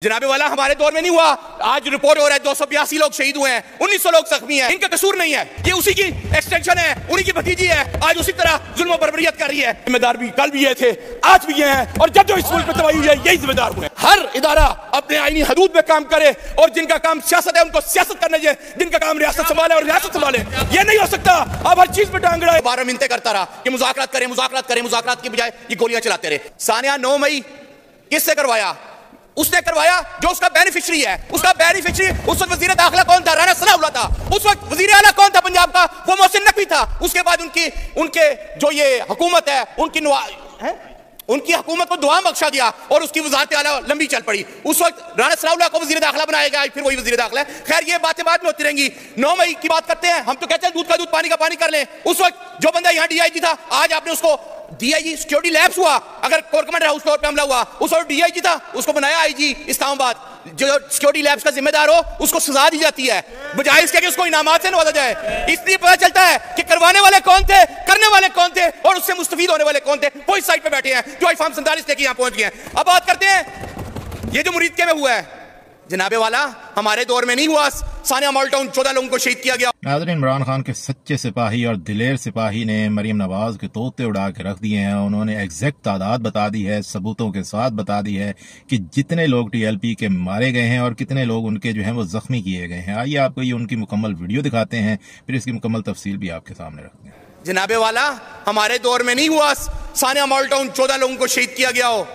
जनाबे वाला हमारे दौर में नहीं हुआ। आज रिपोर्ट हो रहा है 282 लोग शहीद हुए हैं, 1900 लोग जख्मी हैं। इनका कसूर नहीं है, ये उसी की एक्सटेंशन है, उन्हीं की भतीजी है। आज उसी तरह जुल्म और बर्बरियत कर रही है। जिम्मेदार भी कल भी ये थे, आज भी ये हैं, और जब जो इस मुल्क में तबाही हुई है यही जिम्मेदार हुए। हर इदारा अपने आईनी हदूद में काम करे, और जिनका काम सियासत है उनको सियासत करने चाहिए, जिनका काम रियासत संभाले और रियासत संभाले। ये नहीं हो सकता अब हर चीज में टांग रहा है। 12 मिनटें करता रहा कि मुज़ाकरात करें, मुज़ाकरात करें, मुज़ाकरात की बजाय ये गोलियां चलाते रहे। सानिया 9 मई किससे करवाया? उसने करवाया जो उसका बेनिफिशियरी है। उसका बेनिफिशियरी उस वक्त वजीर दाखिला कौन था? राना सनाउल्लाह था। उस वक्त वजीर आला कौन था पंजाब का? वो मोहसिन नकवी था। उसके बाद उनके जो ये हुकूमत है उनकी हुकूमत को दुआ बख्शा दिया और उसकी वजारत आला लंबी चल पड़ी। उस वक्त राना सनाउल्लाह को वजीर दाखिला बनाया गया, फिर वही वजीर दाखिला है। खैर ये बातें बाद में होती रहेंगी। 9 मई की बात करते हैं। हम तो कहते हैं दूध का दूध पानी का पानी कर लें। उस वक्त जो बंदा यहाँ डीआईजी था, आज आपने उसको डीआईजी सिक्योरिटी लैब्स हुआ। अगर कोर कमांडर हाउस फ्लोर पे हमला हुआ, उस वक्त डीआईजी था, उसको बनाया आईजी इस्लामाबाद। जो सिक्योरिटी लैब्स का जिम्मेदार हो उसको सजा दी जाती है, बजाय इसके कि उसको इनामात से नवाजा जाए। इसलिए पता चलता है कि करवाने वाले कौन थे, करने वाले कौन थे, और उससे मुस्तफीद होने वाले कौन थे। वो इस साइड पे बैठे हैं जो आई-47 47 लेके यहाँ पहुंच गए हैं। अब बात करते हैं ये जो मुरीदके में हुआ है। जनाबे वाला हमारे दौर में नहीं हुआ। सानिया मॉडल टाउन 14 लोगों को शहीद किया गया। नाज़रीन, इमरान खान के सच्चे सिपाही और दिलेर सिपाही ने मरियम नवाज के तोते उड़ा के रख दिए हैं। उन्होंने एग्जैक्ट तादाद बता दी है, सबूतों के साथ बता दी है कि जितने लोग टीएलपी के मारे गए हैं और कितने लोग उनके जो हैं वो जख्मी किए गए हैं। आइए आपको ये उनकी मुकम्मल वीडियो दिखाते हैं, फिर इसकी मुकम्मल तफसील भी आपके सामने रखते हैं। जनाबे वाला हमारे दौर में नहीं हुआ। सानिया मॉडल टाउन 14 लोगों को शहीद किया गया हो।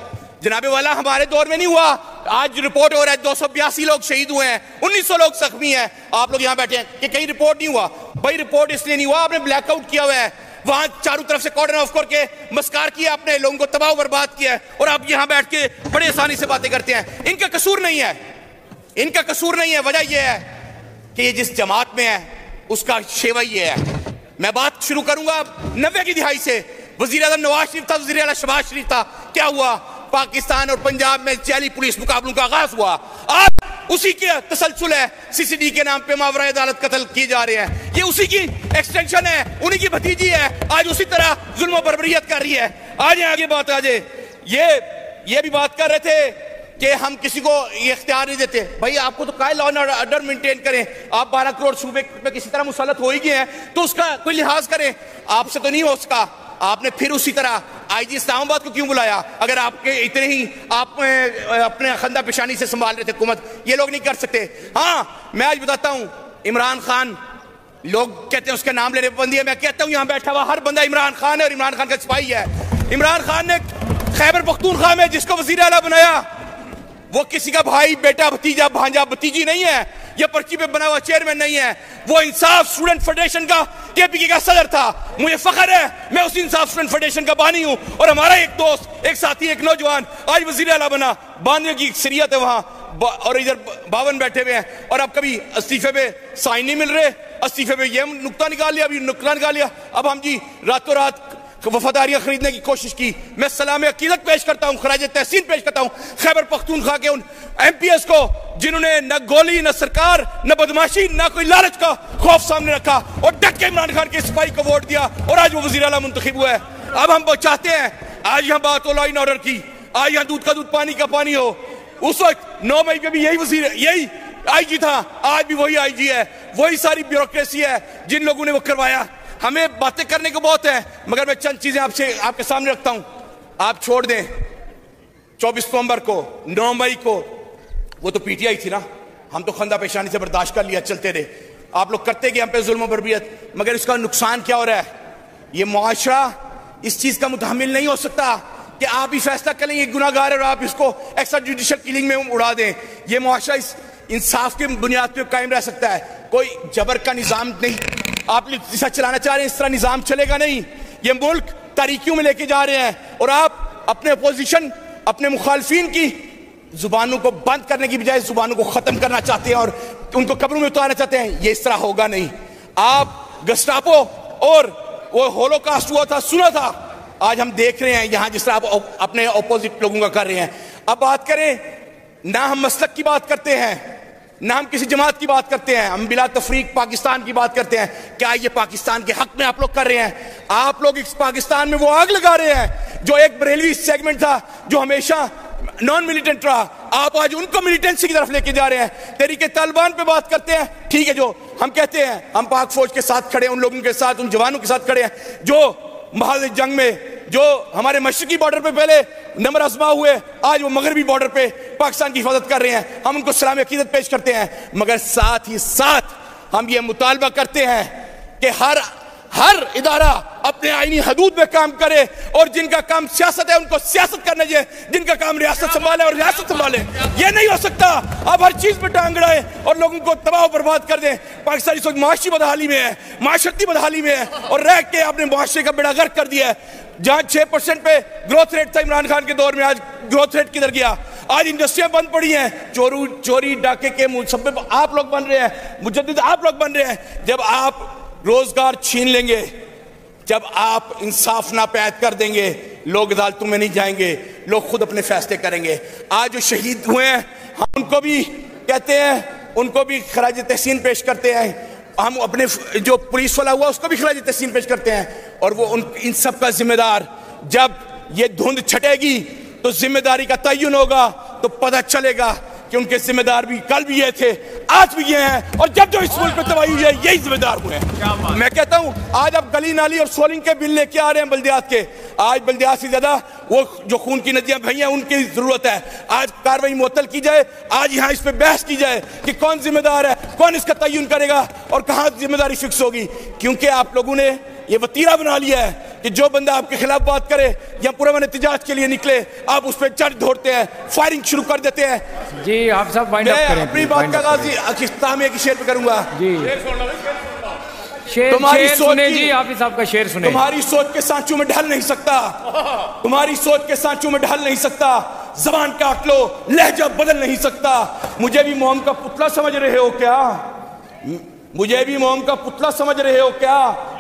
जनाबे वाला हमारे दौर में नहीं हुआ। आज रिपोर्ट हो रहा है 282 लोग शहीद हुए हैं, 1900 लोग जख्मी हैं। आप लोग यहाँ बैठे हैं कि कहीं रिपोर्ट नहीं हुआ। भाई रिपोर्ट इसलिए नहीं हुआ, आपने ब्लैकआउट किया हुआ है। वहां चारों तरफ से कॉर्डन ऑफ करके मस्कार किया, अपने लोगों को तबाह बर्बाद किया है, और आप यहाँ बैठ के बड़े आसानी से बातें करते हैं। इनका कसूर नहीं है, इनका कसूर नहीं है। वजह यह है कि ये जिस जमात में है उसका शेवा ये है। मैं बात शुरू करूंगा 90 की दिहाई से। वजीर आज़म नवाज शरीफ था, वजीर आला शहबाज शरीफ था। क्या हुआ? पाकिस्तान और पंजाब में जाली पुलिस मुकाबलों का आगाज हुआ। आज उसी के तसलसल है, सीसीडी के नाम पे मावरा अदालत कत्ल किए जा रहे हैं। ये उसी की एक्सटेंशन है, उन्हीं की भतीजी है। आज उसी तरह जुल्म और बर्बरियत कर रही है। आज आगे बात आ जाए। ये भी बात कर रहे थे कि हम किसी को ये इख्तियार नहीं देते। भाई आपको तो काय लॉ एंड ऑर्डर मेंटेन करें। आप 12 करोड़ सूबे पे किसी तरह मुसल्लत हो ही गए हैं तो उसका कोई लिहाज करें। आपसे तो नहीं हो सका। आपने फिर उसी तरह आईजी इस्लामाबाद को क्यों बुलाया? अगर आपके इतने ही आप अपने खंदा पेशानी से संभाल रहे थे हुकूमत, ये लोग नहीं कर सकते। हाँ, मैं आज बताता हूं, इमरान खान, लोग कहते हैं उसका नाम लेने पाबंदी है। मैं कहता हूं यहां बैठा हुआ हर बंदा इमरान खान है और इमरान खान का सिपाही है। इमरान खान ने खैबर पख्तूनख्वा में जिसको वजीर आला बनाया, वो किसी का भाई, बेटा, भतीजा, भांजा, भतीजी नहीं है। ये पर्ची पे बना हुआ चेयरमैन नहीं है। वो इंसाफ स्टूडेंट फेडरेशन का केपीके का सदर था। मुझे फख्र है मैं उस इंसाफ स्टूडेंट फेडरेशन का बानी हूं। और हमारा एक दोस्त, एक साथी, एक नौजवान आज वजीर आला बना। बानवे की शरीयत है वहां, और इधर 52 बैठे हुए हैं। और अब कभी इस्तीफे पे साइन नहीं मिल रहे, इस्तीफे पे ये नुक्ता निकाल लिया, अभी नुक्ता निकाल लिया। अब हम जी रातों रात वफादारियां खरीदने की कोशिश की। मैं सलाम अकीदत पेश करता हूं, खराज तहसीन पेश करता हूं खैबर पख्तूनख्वा के उन एमपीएस को जिन्होंने न गोली, न सरकार, न बदमाशी, न कोई लालच का खौफ सामने रखा और डट के इमरान खान के सिपाही को वोट दिया, और आज वो वजीर आला मुंतखब हुआ है। अब हम चाहते हैं आज यहाँ बात हो लॉ एंड ऑर्डर की, आज यहाँ दूध का दूध पानी का पानी हो। उस वक्त 9 मई पे भी यही आईजी था, आज भी वही आईजी है। वही सारी ब्यूरोक्रेसी है जिन लोगों ने वो करवाया। हमें बातें करने को बहुत है, मगर मैं चंद चीजें आपके सामने रखता हूं। आप छोड़ दें 24 नवंबर को, 9 मई को, वो तो पीटीआई थी ना। हम तो खंदा पेशानी से बर्दाश्त कर लिया, चलते रहे। आप लोग करते गए हम पे जुल्म बर्बरियत, मगर इसका नुकसान क्या हो रहा है? ये मुआशरा इस चीज का मुतहम्मिल नहीं हो सकता कि आप ही फैसला करें ये गुनाहगार है और आप इसको एक्स्ट्रा जुडिशियल किलिंग में उड़ा दें। ये मुआशरा इस इंसाफ की बुनियाद पर कायम रह सकता है। कोई जबर का निजाम नहीं आप जिसा चलाना चाह रहे हैं, इस तरह निजाम चलेगा नहीं। ये मुल्क तारीकियों में लेके जा रहे हैं, और आप अपने अपोजिशन, अपने मुखालफिन की जुबानों को बंद करने की बजाय जुबानों को खत्म करना चाहते हैं और उनको कब्रों में उतारना चाहते हैं। ये इस तरह होगा नहीं। आप गस्टापो और वो होलोकास्ट हुआ था, सुना था, आज हम देख रहे हैं यहां जिस तरह आप अपने अपोजिट लोगों का कर रहे हैं। अब बात करें, ना हम मसलक की बात करते हैं, ना हम किसी जमात की बात करते हैं, हम बिला तफरीक पाकिस्तान की बात करते हैं। क्या ये पाकिस्तान के हक में आप लोग कर रहे हैं? आप लोग इस पाकिस्तान में वो आग लगा रहे हैं जो एक बरेलवी सेगमेंट था, जो हमेशा नॉन मिलिटेंट रहा। आप आज उनको मिलिटेंसी की तरफ लेके जा रहे हैं। तहरीके तालिबान पे बात करते हैं, ठीक है, जो हम कहते हैं हम पाक फौज के साथ खड़े हैं, उन लोगों के साथ, उन जवानों के साथ खड़े हैं जो महाज जंग में, जो हमारे मशरकी बॉर्डर पे पहले नंबर आजमा हुए, आज वो मगरबी बॉर्डर पे पाकिस्तान की हिफाजत कर रहे हैं। हम उनको सलाम अकीदत पेश करते हैं, मगर साथ ही साथ हम ये मुतालबा करते हैं कि हर इदारा अपने आईनी हदूद में काम करे, और जिनका काम सियासत है उनको सियासत करना चाहिए, जिनका काम रियासत संभाले और रियासत संभाले। ये नहीं हो सकता आप हर चीज में टांग अड़ाए और लोगों को तबाह बर्बाद कर दें। पाकिस्तान इस वक्त माशी बदहाली में है, माशरती बदहाली में है, और रह के आपने मुआशरे का बेड़ा गर्क कर दिया है। जहां 6% पे ग्रोथ रेट था इमरान खान के दौर में, आज ग्रोथ रेट किधर गया? आज इंडस्ट्रियां बंद पड़ी हैं, चोरी डाके के मुसब्बिब आप लोग बन रहे हैं, मुजद्दिद आप लोग बन रहे हैं। जब आप रोजगार छीन लेंगे, जब आप इंसाफ नापैद कर देंगे, लोग अदालतों में नहीं जाएंगे, लोग खुद अपने फैसले करेंगे। आज जो शहीद हुए हैं हम उनको भी कहते हैं, उनको भी खराज तहसीन पेश करते हैं। हम अपने जो पुलिस वाला हुआ उसको भी खराज तहसीन पेश करते हैं। और वो इन सब का जिम्मेदार, जब ये धुंध छटेगी तो जिम्मेदारी का तयन होगा, तो पता चलेगा कि उनके जिम्मेदार भी कल भी ये थे, आज भी ये हैं, और जब जो इस मुल्क में तबाही हुई है यही जिम्मेदार हुए हैं। मैं कहता हूं आज आप गली नाली और सोलिंग के बिल लेके आ रहे हैं बल्दियात के। आज बल्दियात से ज्यादा वो जो खून की नदियां बही हैं उनकी जरूरत है। आज कार्रवाई मुअत्तल की जाए, आज यहाँ इस पे बहस की जाए कि कौन जिम्मेदार है, कौन इसका तयन करेगा और कहाँ जिम्मेदारी फिक्स होगी। क्योंकि आप लोगों ने ये वतीरा बना लिया है कि जो बंदा आपके खिलाफ बात करे या पुरअमन एहतजाज के लिए निकले, आप उस पर चढ़ दौड़ते हैं, फायरिंग शुरू कर देते हैं। जी आप सब वाइंड अप करें। अपनी बात का आगाज ताहमे की शेर पे करूंगा जी। तुम्हारी सोच जी, आप ही साहब का शेर सुने। तुम्हारी सोच के सांचों में ढल नहीं सकता, तुम्हारी सोच के सांचों में ढल नहीं सकता, जबान काट लो, लहजा बदल नहीं सकता। मुझे भी मोम का पुतला समझ रहे हो क्या? मुझे भी मोम का पुतला समझ रहे हो क्या?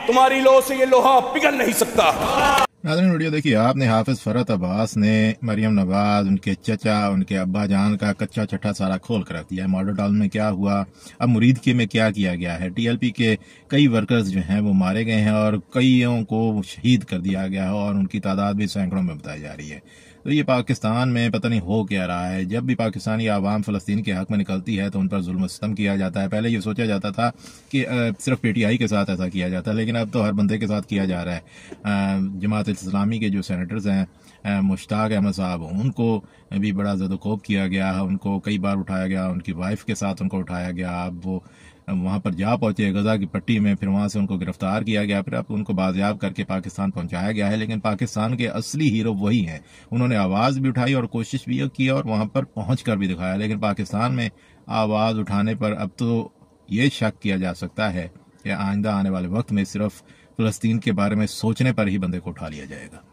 तुम्हारी लो से ये लोहा पिघल नहीं सकता। नाज़रीन वीडियो देखिए, आपने हाफिज फरहत अब्बास ने मरियम नवाज, उनके चचा, उनके अब्बा जान का कच्चा चट्टा सारा खोल कर रख दिया है। मॉडल टाउन में क्या हुआ, अब मुरीद के में क्या किया गया है। टीएलपी के कई वर्कर्स जो हैं वो मारे गए हैं और कईयों को शहीद कर दिया गया है, और उनकी तादाद भी सैकड़ों में बताई जा रही है। तो ये पाकिस्तान में पता नहीं हो क्या रहा है। जब भी पाकिस्तानी आवाम फ़लस्तीन के हक में निकलती है तो उन पर जुल्म सितम किया जाता है। पहले ये सोचा जाता था कि सिर्फ पीटीआई के साथ ऐसा किया जाता है, लेकिन अब तो हर बंदे के साथ किया जा रहा है। जमात इस्लामी के जो सेनेटर्स हैं, मुश्ताक अहमद साहब, उनको भी बड़ा ज़दोकोब किया गया, उनको कई बार उठाया गया, उनकी वाइफ के साथ उनको उठाया गया। अब वो वहाँ पर जा पहुंचे गजा की पट्टी में, फिर वहाँ से उनको गिरफ्तार किया गया, फिर अब उनको बाजियाब करके पाकिस्तान पहुंचाया गया है। लेकिन पाकिस्तान के असली हीरो वही हैं। उन्होंने आवाज़ भी उठाई और कोशिश भी की और वहाँ पर पहुँच कर भी दिखाया। लेकिन पाकिस्तान में आवाज़ उठाने पर अब तो ये शक किया जा सकता है कि आइंदा आने वाले वक्त में सिर्फ फ़लस्तीन के बारे में सोचने पर ही बंदे को उठा लिया जाएगा।